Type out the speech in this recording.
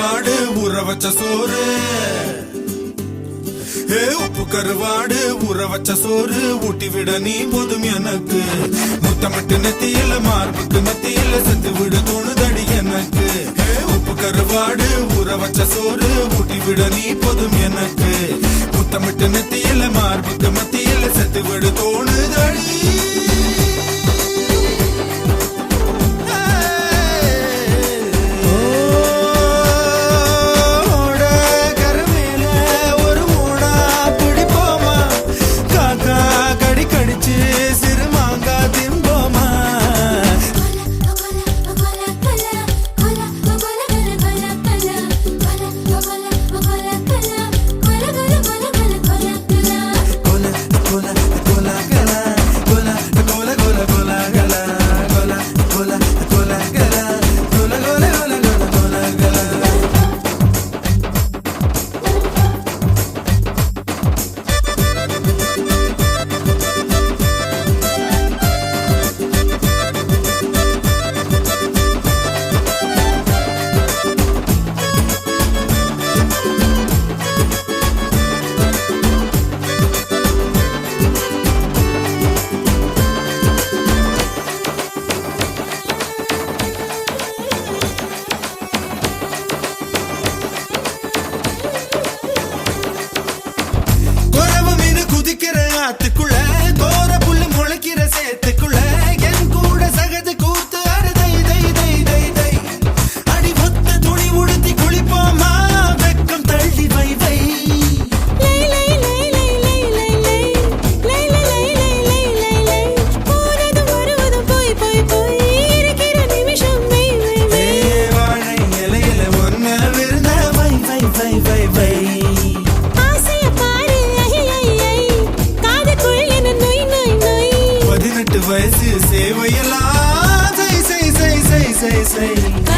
கருவாடு ஊற வச்ச சோறு உப்பு கருவாடு ஊற வச்ச சோறு ஊட்டி விட நீ போதும் எனக்கு முத்தமிட்டு நெத்தியில மார்புக்கு நெத்தியில செத்து விட தோணுதடி எனக்கு உப்பு கருவாடு ஊற வச்ச சோறு ஊட்டி விட நீ போதும் எனக்கு முத்தமிட்டு நெத்தியில மார்புக்கு மத்தியில செத்து விட தோணுதடி ஆத்துக்குள்ள கோர புல்லு முளைக்கிற சேத்துக்குள்ள என் கூட சகது கூத்து அறுதை தை தை தை தை அடி ஒத்த துணி உடுத்தி குளிப்போமா வெக்கம் தள்ளி வை வை வாழை இலையில ஒன்ன விருந்த வை வை வை வை வை வயசு சேவையெல்லாம் செய் செய் செய் செய் செய் செய்